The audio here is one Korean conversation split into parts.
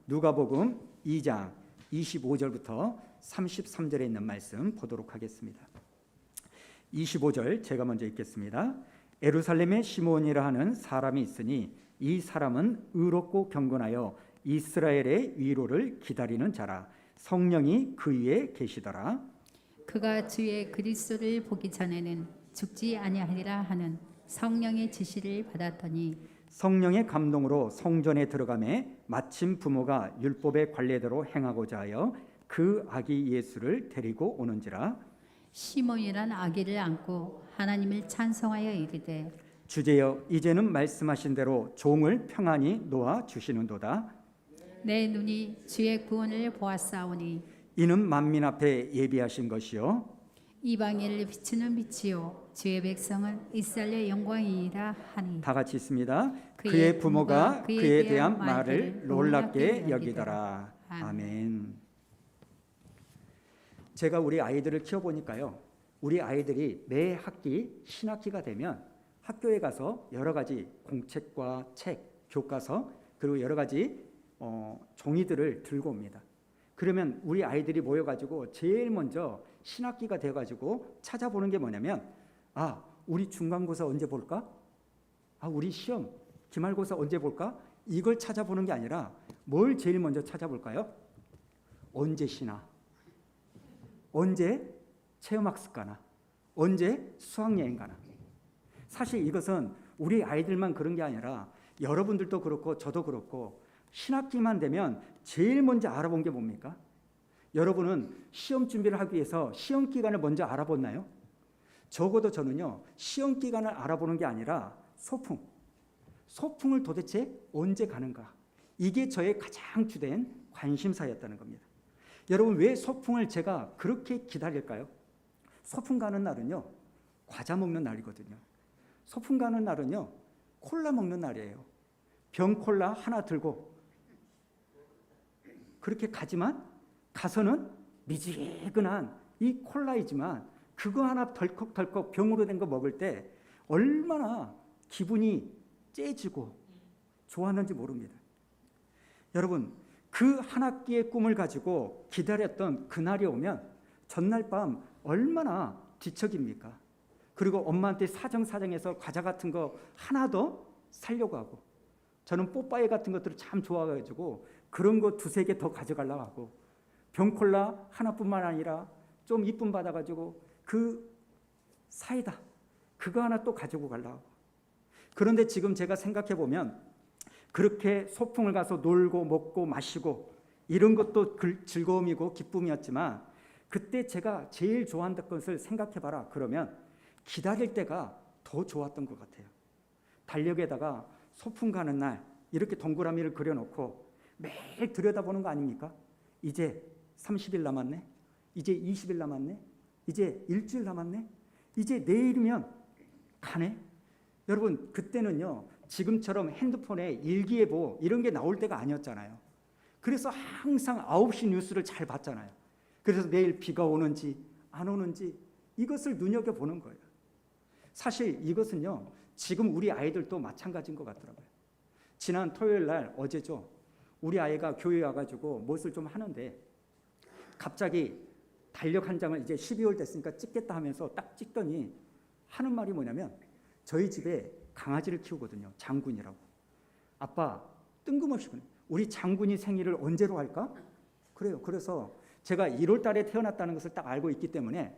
누가복음 2장 25절부터 33절에 있는 말씀 보도록 하겠습니다. 25절 제가 먼저 읽겠습니다. 예루살렘에 시몬이라 하는 사람이 있으니 이 사람은 의롭고 경건하여 이스라엘의 위로를 기다리는 자라. 성령이 그 위에 계시더라. 그가 주의 그리스도를 보기 전에는 죽지 아니하리라 하는 성령의 지시를 받았더니 성령의 감동으로 성전에 들어가매 마침 부모가 율법의 관례대로 행하고자 하여 그 아기 예수를 데리고 오는지라. 시몬이란 아기를 안고 하나님을 찬송하여 이르되 주제여 이제는 말씀하신 대로 종을 평안히 놓아 주시는도다. 내 눈이 주의 구원을 보았사오니 이는 만민 앞에 예비하신 것이요 이방인을 비추는 빛이요 주의 백성은 이스라엘의 영광이라 하니. 다 같이 있습니다. 그의 부모가 그에 대한 말을 놀랍게 여기더라. 아멘. 제가 우리 아이들을 키워보니까요, 우리 아이들이 매 학기 신학기가 되면 학교에 가서 여러 가지 공책과 책, 교과서 그리고 여러 가지 종이들을 들고 옵니다. 그러면 우리 아이들이 모여가지고 제일 먼저 신학기가 돼가지고 찾아보는 게 뭐냐면, 우리 중간고사 언제 볼까? 우리 시험 기말고사 언제 볼까? 이걸 찾아보는 게 아니라 뭘 제일 먼저 찾아볼까요? 언제 쉬나? 언제 체험학습 가나? 언제 수학여행 가나? 사실 이것은 우리 아이들만 그런 게 아니라 여러분들도 그렇고 저도 그렇고 신학기만 되면 제일 먼저 알아본 게 뭡니까? 여러분은 시험 준비를 하기 위해서 시험 기간을 먼저 알아봤나요? 적어도 저는요, 시험 기간을 알아보는 게 아니라 소풍을 도대체 언제 가는가? 이게 저의 가장 주된 관심사였다는 겁니다. 여러분, 왜 소풍을 제가 그렇게 기다릴까요? 소풍 가는 날은요, 과자 먹는 날이거든요. 소풍 가는 날은요, 콜라 먹는 날이에요. 병 콜라 하나 들고 그렇게 가지만 가서는 미지근한 이 콜라이지만 그거 하나 덜컥덜컥 병으로 된 거 먹을 때 얼마나 기분이 째지고 좋았는지 모릅니다. 여러분, 그 한 학기의 꿈을 가지고 기다렸던 그날이 오면 전날 밤 얼마나 뒤척입니까? 그리고 엄마한테 사정사정해서 과자 같은 거 하나 더 사려고 하고, 저는 뽀빠이 같은 것들을 참 좋아해가지고 그런 거 두세 개 더 가져가려고 하고, 병콜라 하나뿐만 아니라 좀 이쁨 받아가지고 그 사이다 그거 하나 또 가지고 가려고 하고. 그런데 지금 제가 생각해 보면 그렇게 소풍을 가서 놀고 먹고 마시고 이런 것도 즐거움이고 기쁨이었지만, 그때 제가 제일 좋아했던 것을 생각해 봐라 그러면 기다릴 때가 더 좋았던 것 같아요. 달력에다가 소풍 가는 날 이렇게 동그라미를 그려놓고 매일 들여다보는 거 아닙니까? 이제 30일 남았네, 이제 20일 남았네, 이제 일주일 남았네, 이제 내일이면 가네. 여러분, 그때는요 지금처럼 핸드폰에 일기예보 이런 게 나올 때가 아니었잖아요. 그래서 항상 9시 뉴스를 잘 봤잖아요. 그래서 내일 비가 오는지 안 오는지 이것을 눈여겨보는 거예요. 사실 이것은요 지금 우리 아이들도 마찬가지인 것 같더라고요. 지난 토요일 날, 어제죠, 우리 아이가 교회에 와가지고 무엇을 좀 하는데 갑자기 달력 한 장을 이제 12월 됐으니까 찍겠다 하면서 딱 찍더니 하는 말이 뭐냐면, 저희 집에 강아지를 키우거든요. 장군이라고. 아빠, 뜬금없이 우리 장군이 생일을 언제로 할까? 그래요. 그래서 제가 1월 달에 태어났다는 것을 딱 알고 있기 때문에,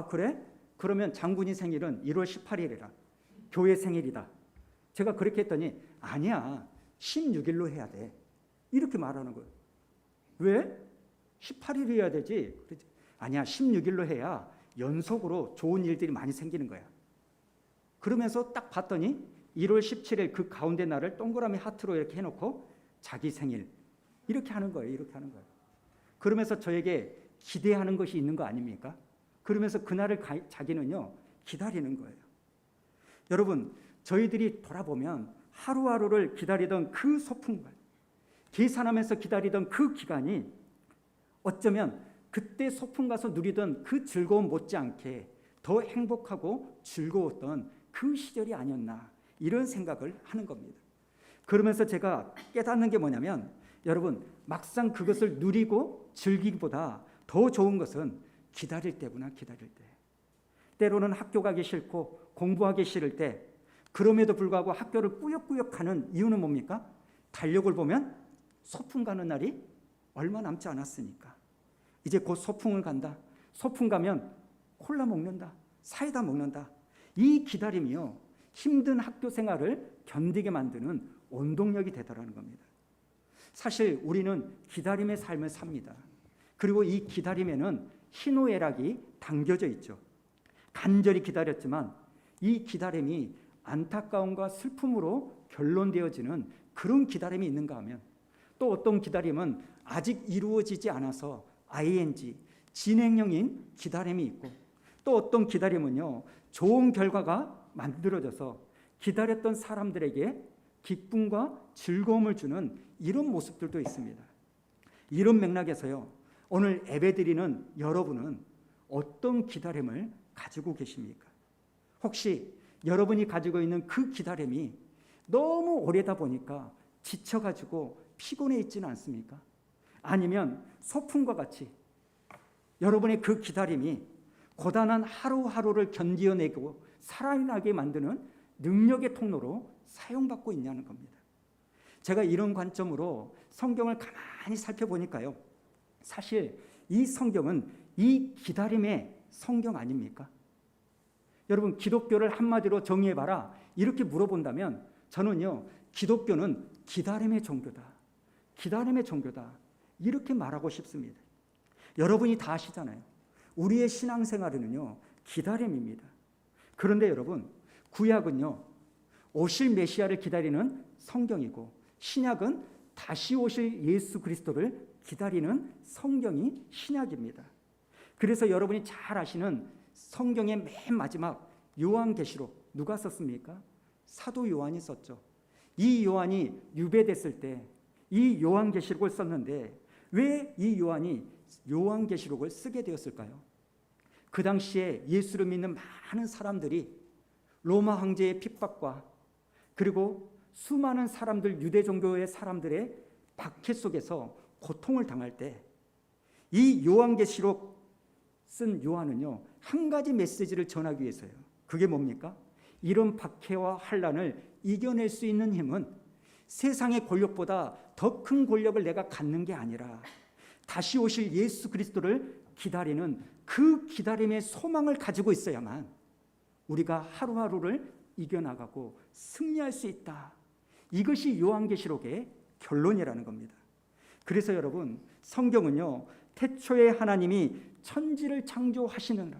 그래? 그러면 장군이 생일은 1월 18일이라 교회 생일이다. 제가 그렇게 했더니 아니야, 16일로 해야 돼. 이렇게 말하는 거예요. 왜? 18일 해야 되지. 아니야, 16일로 해야 연속으로 좋은 일들이 많이 생기는 거야. 그러면서 딱 봤더니 1월 17일 그 가운데 날을 동그라미 하트로 이렇게 해놓고 자기 생일 이렇게 하는 거예요. 이렇게 하는 거예요. 그러면서 저에게 기대하는 것이 있는 거 아닙니까? 그러면서 그날을 자기는요 기다리는 거예요. 여러분, 저희들이 돌아보면 하루하루를 기다리던 그 소풍날, 계산하면서 기다리던 그 기간이 어쩌면 그때 소풍 가서 누리던 그 즐거움 못지않게 더 행복하고 즐거웠던 그 시절이 아니었나, 이런 생각을 하는 겁니다. 그러면서 제가 깨닫는 게 뭐냐면, 여러분, 막상 그것을 누리고 즐기기보다 더 좋은 것은 기다릴 때구나. 기다릴 때. 때로는 학교 가기 싫고 공부하기 싫을 때, 그럼에도 불구하고 학교를 꾸역꾸역 가는 이유는 뭡니까? 달력을 보면 소풍 가는 날이 얼마 남지 않았으니까. 이제 곧 소풍을 간다. 소풍 가면 콜라 먹는다. 사이다 먹는다. 이 기다림이요, 힘든 학교 생활을 견디게 만드는 원동력이 되더라는 겁니다. 사실 우리는 기다림의 삶을 삽니다. 그리고 이 기다림에는 희노애락이 담겨져 있죠. 간절히 기다렸지만 이 기다림이 안타까움과 슬픔으로 결론되어지는 그런 기다림이 있는가 하면, 또 어떤 기다림은 아직 이루어지지 않아서 ing, 진행형인 기다림이 있고, 또 어떤 기다림은요, 좋은 결과가 만들어져서 기다렸던 사람들에게 기쁨과 즐거움을 주는 이런 모습들도 있습니다. 이런 맥락에서요, 오늘 예배드리는 여러분은 어떤 기다림을 가지고 계십니까? 혹시 여러분이 가지고 있는 그 기다림이 너무 오래다 보니까 지쳐가지고 피곤해 있지는 않습니까? 아니면 소풍과 같이 여러분의 그 기다림이 고단한 하루하루를 견디어내고 살아나게 만드는 능력의 통로로 사용받고 있냐는 겁니다. 제가 이런 관점으로 성경을 가만히 살펴보니까요, 사실 이 성경은 이 기다림의 성경 아닙니까? 여러분, 기독교를 한마디로 정의해봐라 이렇게 물어본다면 저는요, 기독교는 기다림의 종교다. 기다림의 종교다. 이렇게 말하고 싶습니다. 여러분이 다 아시잖아요. 우리의 신앙생활은요, 기다림입니다. 그런데 여러분, 구약은요, 오실 메시아를 기다리는 성경이고, 신약은 다시 오실 예수 그리스도를 기다리는 성경이 신약입니다. 그래서 여러분이 잘 아시는 성경의 맨 마지막 요한계시록 누가 썼습니까? 사도 요한이 썼죠. 이 요한이 유배됐을 때 이 요한계시록을 썼는데 왜 이 요한이 요한계시록을 쓰게 되었을까요? 그 당시에 예수를 믿는 많은 사람들이 로마 황제의 핍박과 그리고 수많은 사람들, 유대 종교의 사람들의 박해 속에서 고통을 당할 때 이 요한계시록 쓴 요한은요, 한 가지 메시지를 전하기 위해서요. 그게 뭡니까? 이런 박해와 환난을 이겨낼 수 있는 힘은 세상의 권력보다 더 큰 권력을 내가 갖는 게 아니라 다시 오실 예수 그리스도를 기다리는 그 기다림의 소망을 가지고 있어야만 우리가 하루하루를 이겨나가고 승리할 수 있다. 이것이 요한계시록의 결론이라는 겁니다. 그래서 여러분, 성경은요, 태초에 하나님이 천지를 창조하시느라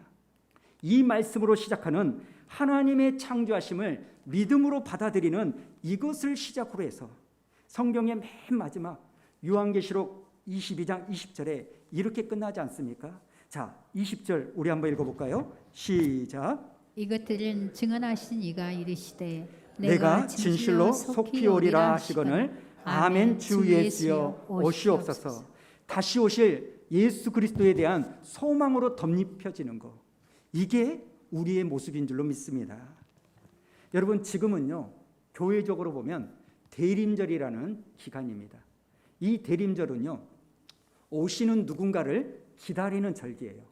이 말씀으로 시작하는 하나님의 창조하심을 믿음으로 받아들이는 이것을 시작으로 해서 성경의 맨 마지막 요한계시록 22장 20절에 이렇게 끝나지 않습니까? 자, 20절 우리 한번 읽어볼까요? 시작. 이것들은 증언하신 이가 이르시되 내가 진실로 속히 오리라 하시거늘 아멘. 주 예수여 오시옵소서. 다시 오실 예수 그리스도에 대한 소망으로 덧입혀지는 것, 이게 우리의 모습인 줄로 믿습니다. 여러분, 지금은요, 교회적으로 보면 대림절이라는 기간입니다. 이 대림절은요, 오시는 누군가를 기다리는 절기예요.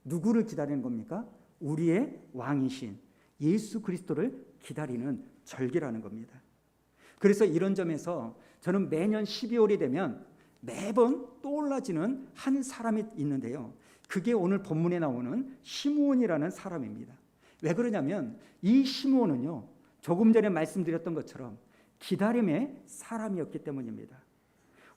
누구를 기다리는 겁니까? 우리의 왕이신 예수 그리스도를 기다리는 절기라는 겁니다. 그래서 이런 점에서 저는 매년 12월이 되면 매번 떠올라지는 한 사람이 있는데요, 그게 오늘 본문에 나오는 시므온이라는 사람입니다. 왜 그러냐면 이 시므온은요, 조금 전에 말씀드렸던 것처럼 기다림의 사람이었기 때문입니다.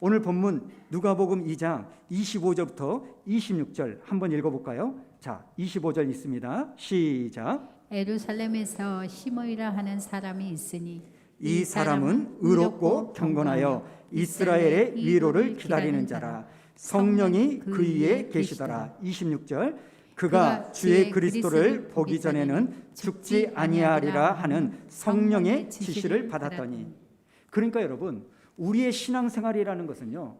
오늘 본문 누가복음 2장 25절부터 26절 한번 읽어볼까요? 자, 25절 있습니다. 시작. 예루살렘에서 시므이라 하는 사람이 있으니 이 사람은 의롭고 경건하여 이스라엘의 위로를 기다리는 자라. 성령이 그 위에 계시더라. 26절. 그가 주의 그리스도를 보기 전에는 죽지 아니하리라 하는 성령의 지시를 받았더니. 그러니까 여러분, 우리의 신앙생활이라는 것은요,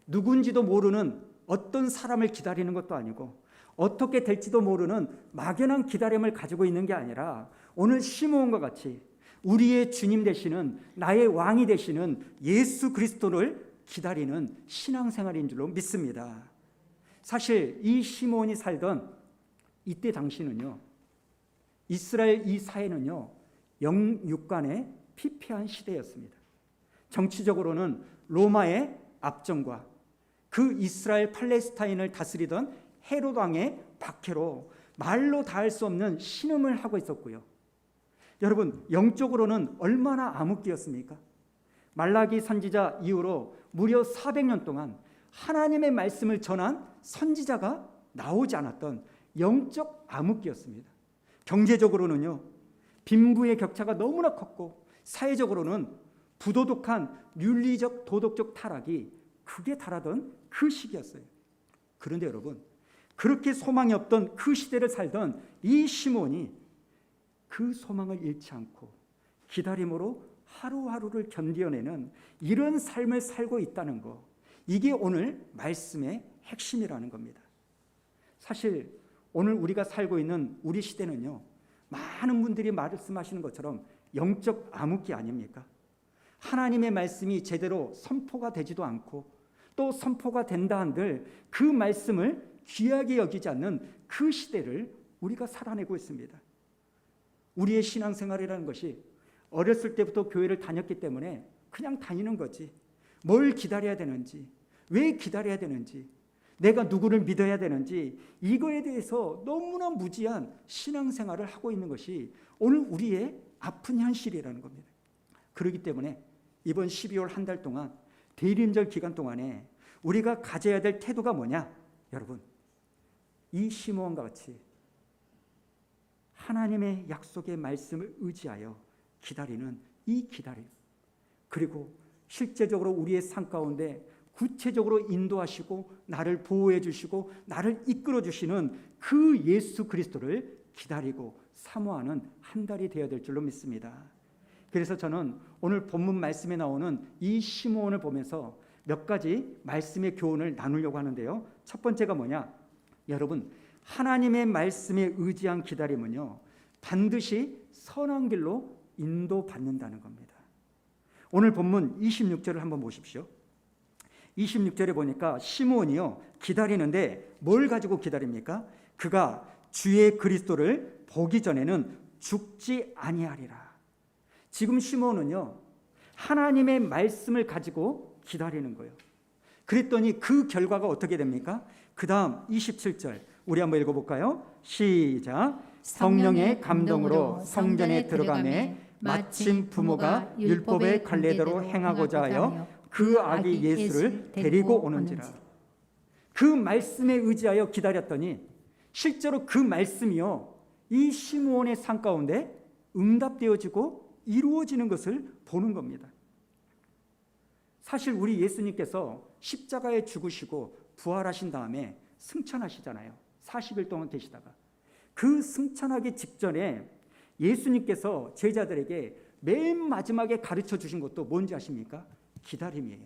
누군지도 모르는 어떤 사람을 기다리는 것도 아니고 어떻게 될지도 모르는 막연한 기다림을 가지고 있는 게 아니라 오늘 시므온과 같이 우리의 주님 되시는, 나의 왕이 되시는 예수 그리스도를 기다리는 신앙생활인 줄로 믿습니다. 사실 이 시므온이 살던 이때 당시는요, 이스라엘 이 사회는요, 영육간의 피폐한 시대였습니다. 정치적으로는 로마의 압정과 그 이스라엘 팔레스타인을 다스리던 헤롯 왕의 박해로 말로 다 할 수 없는 신음을 하고 있었고요. 여러분, 영적으로는 얼마나 암흑기였습니까? 말라기 선지자 이후로 무려 400년 동안 하나님의 말씀을 전한 선지자가 나오지 않았던 영적 암흑기였습니다. 경제적으로는요, 빈부의 격차가 너무나 컸고, 사회적으로는 부도덕한 윤리적 도덕적 타락이 극에 달하던 그 시기였어요. 그런데 여러분, 그렇게 소망이 없던 그 시대를 살던 이 시므온이 그 소망을 잃지 않고 기다림으로 하루하루를 견뎌내는 이런 삶을 살고 있다는 거, 이게 오늘 말씀의 핵심이라는 겁니다. 사실 오늘 우리가 살고 있는 우리 시대는요, 많은 분들이 말씀하시는 것처럼 영적 암흑기 아닙니까? 하나님의 말씀이 제대로 선포가 되지도 않고 또 선포가 된다 한들 그 말씀을 귀하게 여기지 않는 그 시대를 우리가 살아내고 있습니다. 우리의 신앙생활이라는 것이 어렸을 때부터 교회를 다녔기 때문에 그냥 다니는 거지, 뭘 기다려야 되는지, 왜 기다려야 되는지, 내가 누구를 믿어야 되는지, 이거에 대해서 너무나 무지한 신앙생활을 하고 있는 것이 오늘 우리의 아픈 현실이라는 겁니다. 그렇기 때문에 이번 12월 한 달 동안 대림절 기간 동안에 우리가 가져야 될 태도가 뭐냐? 여러분, 이 시므온과 같이 하나님의 약속의 말씀을 의지하여 기다리는 이 기다림, 그리고 실제적으로 우리의 삶 가운데 구체적으로 인도하시고 나를 보호해 주시고 나를 이끌어 주시는 그 예수 그리스도를 기다리고 사모하는 한 달이 되어야 될 줄로 믿습니다. 그래서 저는 오늘 본문 말씀에 나오는 이 시므온을 보면서 몇 가지 말씀의 교훈을 나누려고 하는데요. 첫 번째가 뭐냐? 여러분, 하나님의 말씀에 의지한 기다림은요, 반드시 선한 길로 인도받는다는 겁니다. 오늘 본문 26절을 한번 보십시오. 26절에 보니까 시므온이요, 기다리는데 뭘 가지고 기다립니까? 그가 주의 그리스도를 보기 전에는 죽지 아니하리라. 지금 시므온은요, 하나님의 말씀을 가지고 기다리는 거예요. 그랬더니 그 결과가 어떻게 됩니까? 그 다음 27절 우리 한번 읽어볼까요? 시작. 성령의 감동으로 성전에 들어가매 마침 부모가 율법의 관례대로 행하고자 하여 그 아기 예수를 데리고 오는지라. 그 말씀에 의지하여 기다렸더니 실제로 그 말씀이요, 이 시므온의 삶 가운데 응답되어지고 이루어지는 것을 보는 겁니다. 사실 우리 예수님께서 십자가에 죽으시고 부활하신 다음에 승천하시잖아요. 40일 동안 계시다가 그 승천하기 직전에 예수님께서 제자들에게 맨 마지막에 가르쳐 주신 것도 뭔지 아십니까? 기다림이에요.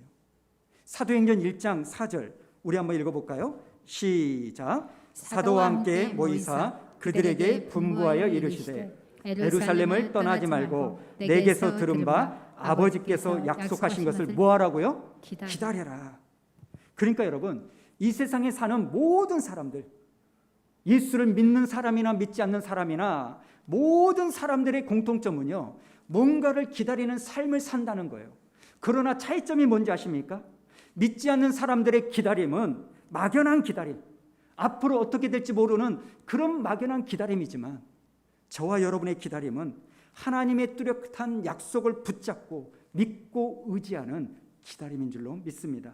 사도행전 1장 4절 우리 한번 읽어볼까요? 시작. 사도와 함께 모이사 그들에게 분부하여 이르시되 예루살렘을 떠나지 말고 내게서 들은 바 아버지께서 약속하신 것을 뭐하라고요? 기다려라. 그러니까 여러분, 이 세상에 사는 모든 사람들, 예수를 믿는 사람이나 믿지 않는 사람이나 모든 사람들의 공통점은요, 뭔가를 기다리는 삶을 산다는 거예요. 그러나 차이점이 뭔지 아십니까? 믿지 않는 사람들의 기다림은 막연한 기다림, 앞으로 어떻게 될지 모르는 그런 막연한 기다림이지만 저와 여러분의 기다림은 하나님의 뚜렷한 약속을 붙잡고 믿고 의지하는 기다림인 줄로 믿습니다.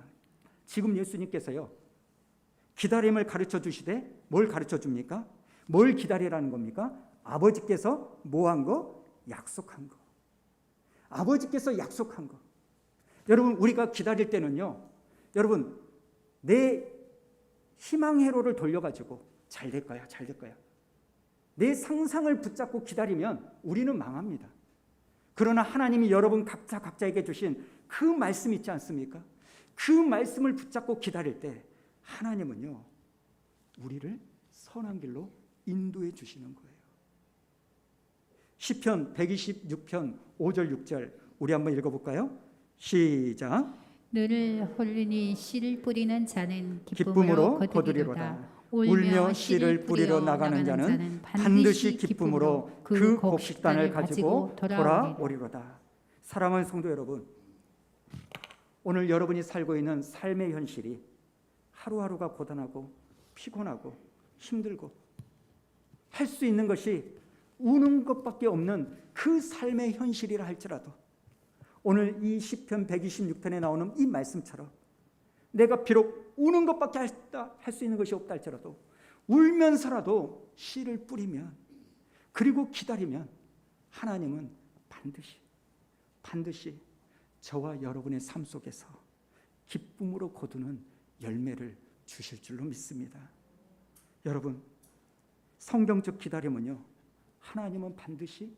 지금 예수님께서요, 기다림을 가르쳐 주시되 뭘 가르쳐 줍니까? 뭘 기다리라는 겁니까? 아버지께서 뭐 한 거? 약속한 거. 아버지께서 약속한 거. 여러분, 우리가 기다릴 때는요, 여러분, 내 희망 회로를 돌려가지고 잘 될 거야, 잘 될 거야, 내 상상을 붙잡고 기다리면 우리는 망합니다. 그러나 하나님이 여러분 각자에게 주신 그 말씀 있지 않습니까? 그 말씀을 붙잡고 기다릴 때 하나님은요, 우리를 선한 길로 인도해 주시는 거예요. 시편 126편 5절 6절 우리 한번 읽어볼까요? 시작. 너를 홀리니 씨를 뿌리는 자는 기쁨으로 기쁨으로 거두리로다. 거두리로다. 울며 씨를 뿌리러 나가는 자는 반드시 기쁨으로 그 곡식단을 가지고 돌아오리로다. 사랑하는 성도 여러분, 오늘 여러분이 살고 있는 삶의 현실이 하루하루가 고단하고 피곤하고 힘들고 할 수 있는 것이 우는 것밖에 없는 그 삶의 현실이라 할지라도 오늘 이 시편 126편에 나오는 이 말씀처럼 내가 비록 우는 것밖에 할 수 있는 것이 없다 할지라도 울면서라도 씨를 뿌리면 그리고 기다리면 하나님은 반드시 저와 여러분의 삶 속에서 기쁨으로 거두는 열매를 주실 줄로 믿습니다. 여러분, 성경적 기다림은요, 하나님은 반드시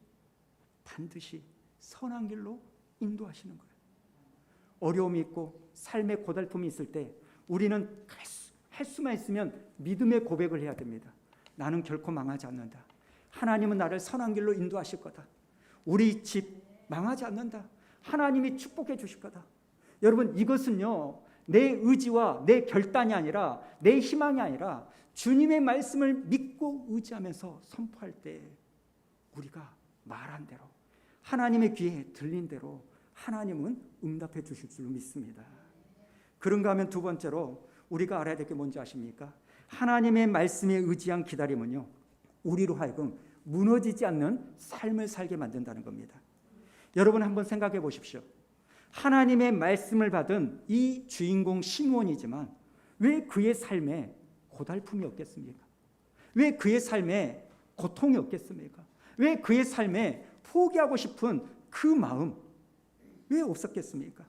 선한 길로 인도하시는 거예요. 어려움이 있고 삶의 고달픔이 있을 때 우리는 할 수만 있으면 믿음의 고백을 해야 됩니다. 나는 결코 망하지 않는다. 하나님은 나를 선한 길로 인도하실 거다. 우리 집 망하지 않는다. 하나님이 축복해 주실 거다. 여러분, 이것은요, 내 의지와 내 결단이 아니라 내 희망이 아니라 주님의 말씀을 믿고 의지하면서 선포할 때 우리가 말한 대로 하나님의 귀에 들린 대로 하나님은 응답해 주실 줄로 믿습니다. 그런가 하면 두 번째로 우리가 알아야 될 게 뭔지 아십니까? 하나님의 말씀에 의지한 기다림은요, 우리로 하여금 무너지지 않는 삶을 살게 만든다는 겁니다. 여러분 한번 생각해 보십시오. 하나님의 말씀을 받은 이 주인공 시므온이지만 왜 그의 삶에 고달픔이 없겠습니까? 왜 그의 삶에 고통이 없겠습니까? 왜 그의 삶에 포기하고 싶은 그 마음 왜 없었겠습니까?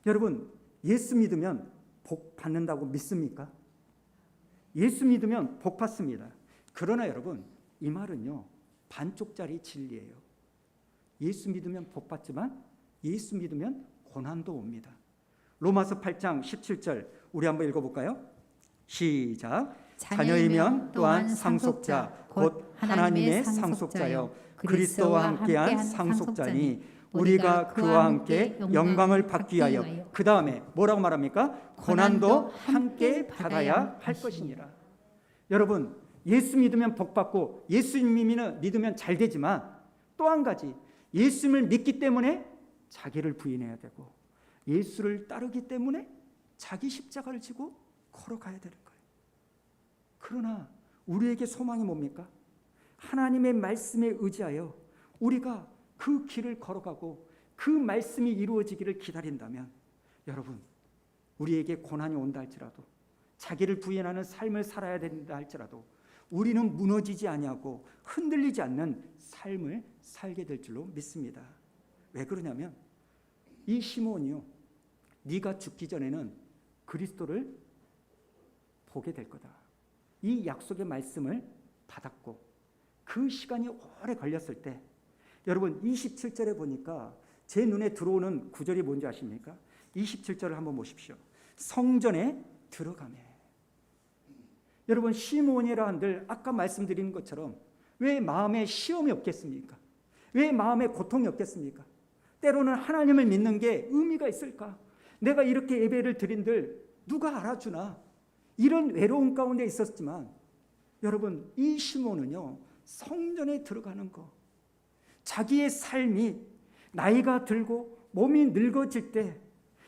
여러분, 예수 믿으면 복 받는다고 믿습니까? 예수 믿으면 복 받습니다. 그러나 여러분, 이 말은요, 반쪽짜리 진리예요. 예수 믿으면 복 받지만 예수 믿으면 고난도 옵니다. 로마서 8장 17절 우리 한번 읽어볼까요? 시작. 자녀이면 또한 상속자 곧 하나님의 상속자여 그리스도와 함께한 상속자니 우리가 그와 함께 영광을 받기 위하여 그 다음에 뭐라고 말합니까? 고난도 함께 받아야 할 것이니라. 여러분, 예수 믿으면 복 받고 예수 믿으면 잘 되지만 또 한 가지, 예수를 믿기 때문에 자기를 부인해야 되고 예수를 따르기 때문에 자기 십자가를 지고 걸어가야 되는 거예요. 그러나 우리에게 소망이 뭡니까? 하나님의 말씀에 의지하여 우리가 그 길을 걸어가고 그 말씀이 이루어지기를 기다린다면 여러분, 우리에게 고난이 온다 할지라도 자기를 부인하는 삶을 살아야 된다 할지라도 우리는 무너지지 아니하고 흔들리지 않는 삶을 살게 될 줄로 믿습니다. 왜 그러냐면 이 시므온이요, 네가 죽기 전에는 그리스도를 보게 될 거다. 이 약속의 말씀을 받았고 그 시간이 오래 걸렸을 때 여러분 27절에 보니까 제 눈에 들어오는 구절이 뭔지 아십니까? 27절을 한번 보십시오. 성전에 들어가매. 여러분, 시므온이라 한들 아까 말씀드린 것처럼 왜 마음에 시험이 없겠습니까? 왜 마음에 고통이 없겠습니까? 때로는 하나님을 믿는 게 의미가 있을까? 내가 이렇게 예배를 드린들 누가 알아주나? 이런 외로움 가운데 있었지만 여러분, 이 시므온은요, 성전에 들어가는 거, 자기의 삶이 나이가 들고 몸이 늙어질 때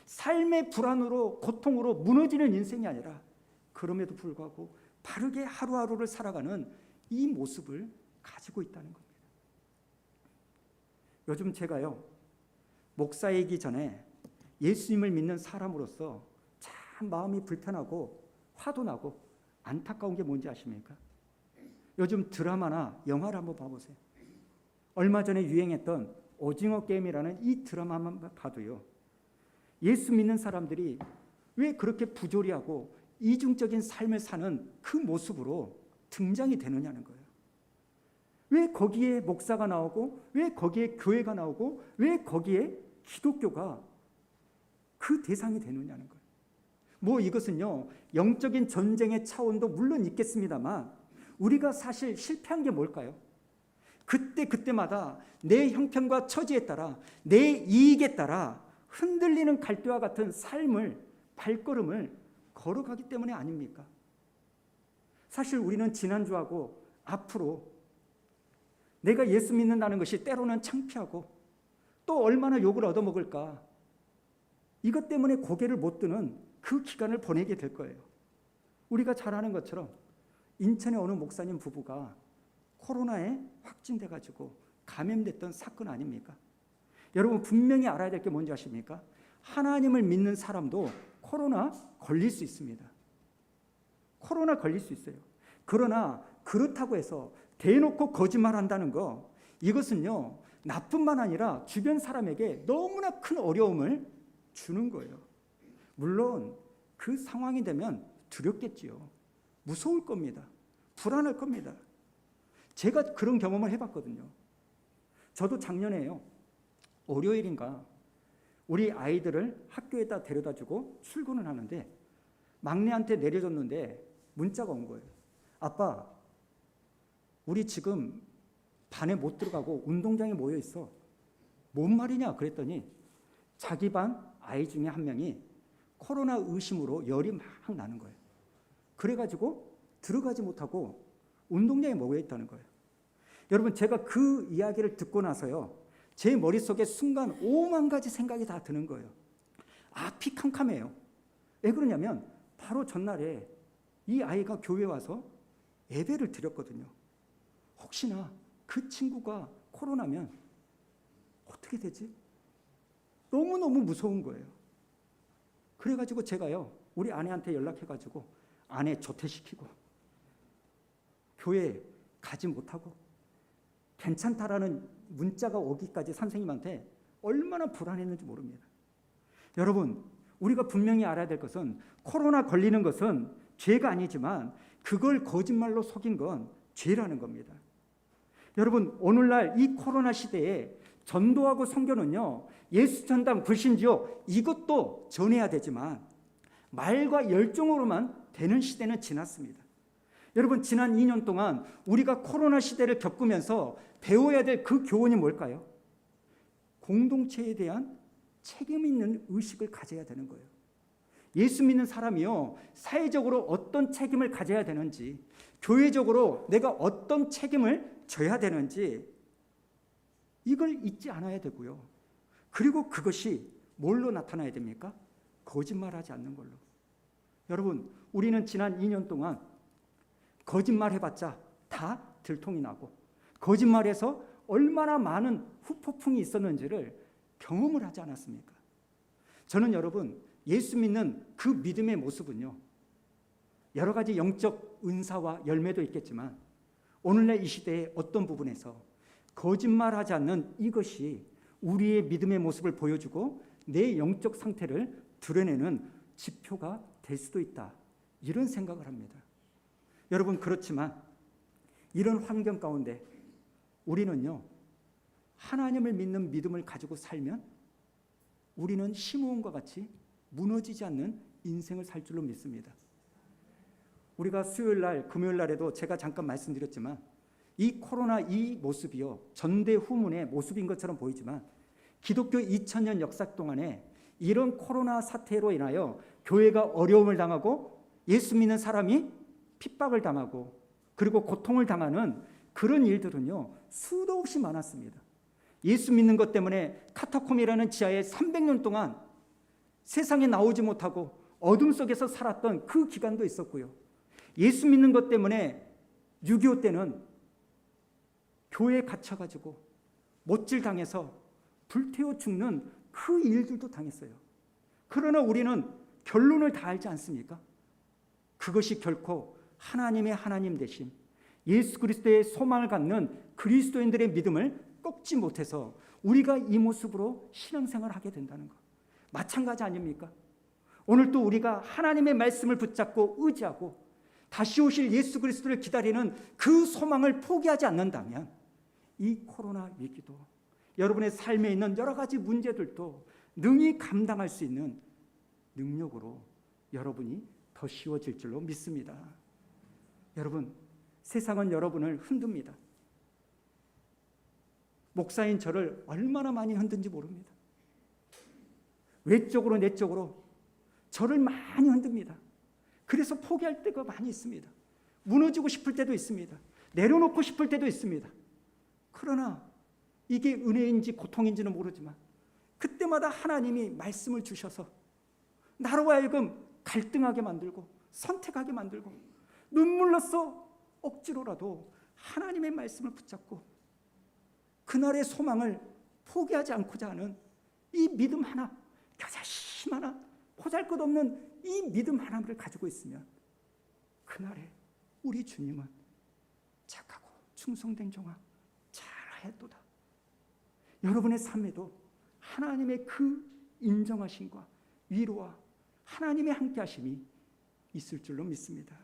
삶의 불안으로 고통으로 무너지는 인생이 아니라 그럼에도 불구하고 바르게 하루하루를 살아가는 이 모습을 가지고 있다는 겁니다. 요즘 제가요, 목사이기 전에 예수님을 믿는 사람으로서 참 마음이 불편하고 화도 나고 안타까운 게 뭔지 아십니까? 요즘 드라마나 영화를 한번 봐보세요. 얼마 전에 유행했던 오징어 게임이라는 이 드라마만 봐도요, 예수 믿는 사람들이 왜 그렇게 부조리하고 이중적인 삶을 사는 그 모습으로 등장이 되느냐는 거예요. 왜 거기에 목사가 나오고 왜 거기에 교회가 나오고 왜 거기에 기독교가 그 대상이 되느냐는 거예요. 뭐 이것은요, 영적인 전쟁의 차원도 물론 있겠습니다만 우리가 사실 실패한 게 뭘까요? 그때마다 내 형편과 처지에 따라 내 이익에 따라 흔들리는 갈대와 같은 삶을, 발걸음을 걸어가기 때문에 아닙니까? 사실 우리는 지난주하고 앞으로 내가 예수 믿는다는 것이 때로는 창피하고 또 얼마나 욕을 얻어먹을까, 이것 때문에 고개를 못 드는 그 기간을 보내게 될 거예요. 우리가 잘 아는 것처럼 인천의 어느 목사님 부부가 코로나에 확진돼 가지고 감염됐던 사건 아닙니까? 여러분 분명히 알아야 될 게 뭔지 아십니까? 하나님을 믿는 사람도 코로나 걸릴 수 있습니다. 코로나 걸릴 수 있어요. 그러나 그렇다고 해서 대놓고 거짓말한다는 거, 이것은요 나뿐만 아니라 주변 사람에게 너무나 큰 어려움을 주는 거예요. 물론 그 상황이 되면 두렵겠지요. 무서울 겁니다. 불안할 겁니다. 제가 그런 경험을 해봤거든요. 저도 작년에요, 월요일인가 우리 아이들을 학교에다 데려다주고 출근을 하는데 막내한테 내려줬는데 문자가 온 거예요. 아빠, 우리 지금 반에 못 들어가고 운동장에 모여 있어. 뭔 말이냐 그랬더니 자기 반 아이 중에 한 명이 코로나 의심으로 열이 막 나는 거예요. 그래가지고 들어가지 못하고 운동장에 모여 있다는 거예요. 여러분 제가 그 이야기를 듣고 나서요, 제 머릿속에 순간 5만 가지 생각이 다 드는 거예요. 앞이 캄캄해요. 왜 그러냐면 바로 전날에 이 아이가 교회에 와서 예배를 드렸거든요. 혹시나 그 친구가 코로나면 어떻게 되지? 너무너무 무서운 거예요. 그래가지고 제가요, 우리 아내한테 연락해가지고 아내 조퇴시키고 교회에 가지 못하고 괜찮다라는 문자가 오기까지 선생님한테 얼마나 불안했는지 모릅니다. 여러분, 우리가 분명히 알아야 될 것은 코로나 걸리는 것은 죄가 아니지만 그걸 거짓말로 속인 건 죄라는 겁니다. 여러분, 오늘날 이 코로나 시대에 전도하고 선교는요, 예수 전당 불신지요, 이것도 전해야 되지만 말과 열정으로만 되는 시대는 지났습니다. 여러분, 지난 2년 동안 우리가 코로나 시대를 겪으면서 배워야 될 그 교훈이 뭘까요? 공동체에 대한 책임 있는 의식을 가져야 되는 거예요. 예수 믿는 사람이요, 사회적으로 어떤 책임을 가져야 되는지, 교회적으로 내가 어떤 책임을 져야 되는지, 이걸 잊지 않아야 되고요. 그리고 그것이 뭘로 나타나야 됩니까? 거짓말하지 않는 걸로. 여러분, 우리는 지난 2년 동안 거짓말 해봤자 다 들통이 나고 거짓말해서 얼마나 많은 후폭풍이 있었는지를 경험을 하지 않았습니까? 저는 여러분, 예수 믿는 그 믿음의 모습은요, 여러 가지 영적 은사와 열매도 있겠지만 오늘날 이 시대의 어떤 부분에서 거짓말하지 않는 이것이 우리의 믿음의 모습을 보여주고 내 영적 상태를 드러내는 지표가 될 수도 있다, 이런 생각을 합니다. 여러분, 그렇지만 이런 환경 가운데 우리는요, 하나님을 믿는 믿음을 가지고 살면 우리는 시므온과 같이 무너지지 않는 인생을 살 줄로 믿습니다. 우리가 수요일날, 금요일날에도 제가 잠깐 말씀드렸지만 이 코로나 이 모습이요, 전대후문의 모습인 것처럼 보이지만 기독교 2000년 역사 동안에 이런 코로나 사태로 인하여 교회가 어려움을 당하고 예수 믿는 사람이 핍박을 당하고 그리고 고통을 당하는 그런 일들은요, 수도 없이 많았습니다. 예수 믿는 것 때문에 카타콤이라는 지하에 300년 동안 세상에 나오지 못하고 어둠 속에서 살았던 그 기간도 있었고요. 예수 믿는 것 때문에 6.25 때는 교회에 갇혀가지고 못질 당해서 불태워 죽는 그 일들도 당했어요. 그러나 우리는 결론을 다 알지 않습니까? 그것이 결코 하나님의 하나님 되신 예수 그리스도의 소망을 갖는 그리스도인들의 믿음을 꺾지 못해서 우리가 이 모습으로 신앙생활을 하게 된다는 것, 마찬가지 아닙니까? 오늘 또 우리가 하나님의 말씀을 붙잡고 의지하고 다시 오실 예수 그리스도를 기다리는 그 소망을 포기하지 않는다면 이 코로나 위기도, 여러분의 삶에 있는 여러 가지 문제들도 능히 감당할 수 있는 능력으로 여러분이 더 쉬워질 줄로 믿습니다. 여러분, 세상은 여러분을 흔듭니다. 목사인 저를 얼마나 많이 흔든지 모릅니다. 외적으로 내적으로 저를 많이 흔듭니다. 그래서 포기할 때가 많이 있습니다. 무너지고 싶을 때도 있습니다. 내려놓고 싶을 때도 있습니다. 그러나 이게 은혜인지 고통인지는 모르지만 그때마다 하나님이 말씀을 주셔서 나로 하여금 갈등하게 만들고 선택하게 만들고 눈물로써 억지로라도 하나님의 말씀을 붙잡고 그날의 소망을 포기하지 않고자 하는 이 믿음 하나, 겨자심 하나, 보잘것없는 이 믿음 하나를 가지고 있으면 그날에 우리 주님은 착하고 충성된 종아 잘하였도다. 여러분의 삶에도 하나님의 그 인정하심과 위로와 하나님의 함께하심이 있을 줄로 믿습니다.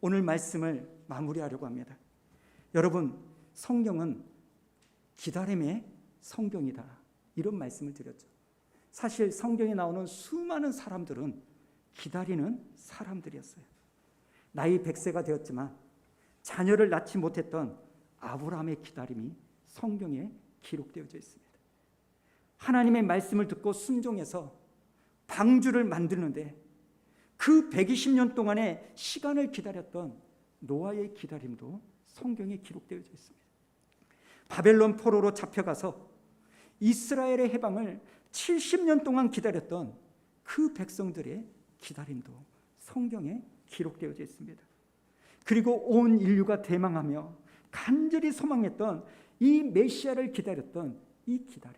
오늘 말씀을 마무리하려고 합니다. 여러분, 성경은 기다림의 성경이다, 이런 말씀을 드렸죠. 사실 성경에 나오는 수많은 사람들은 기다리는 사람들이었어요. 나이 100세가 되었지만 자녀를 낳지 못했던 아브라함의 기다림이 성경에 기록되어져 있습니다. 하나님의 말씀을 듣고 순종해서 방주를 만드는데 그 120년 동안의 시간을 기다렸던 노아의 기다림도 성경에 기록되어져 있습니다. 바벨론 포로로 잡혀가서 이스라엘의 해방을 70년 동안 기다렸던 그 백성들의 기다림도 성경에 기록되어져 있습니다. 그리고 온 인류가 대망하며 간절히 소망했던 이 메시아를 기다렸던 이 기다림,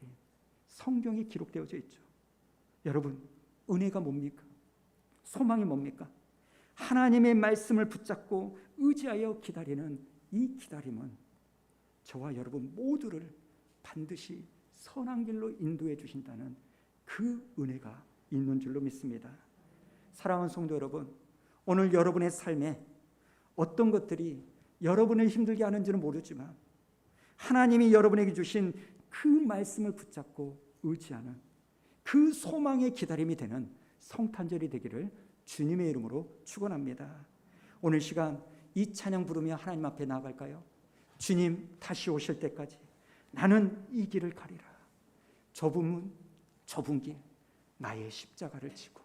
성경에 기록되어져 있죠. 여러분, 은혜가 뭡니까? 소망이 뭡니까? 하나님의 말씀을 붙잡고 의지하여 기다리는 이 기다림은 저와 여러분 모두를 반드시 선한 길로 인도해 주신다는 그 은혜가 있는 줄로 믿습니다. 사랑하는 성도 여러분, 오늘 여러분의 삶에 어떤 것들이 여러분을 힘들게 하는지는 모르지만 하나님이 여러분에게 주신 그 말씀을 붙잡고 의지하는 그 소망의 기다림이 되는 성탄절이 되기를 주님의 이름으로 축원합니다. 오늘 시간 이 찬양 부르며 하나님 앞에 나아갈까요? 주님 다시 오실 때까지 나는 이 길을 가리라. 좁은 문, 좁은 길, 나의 십자가를 지고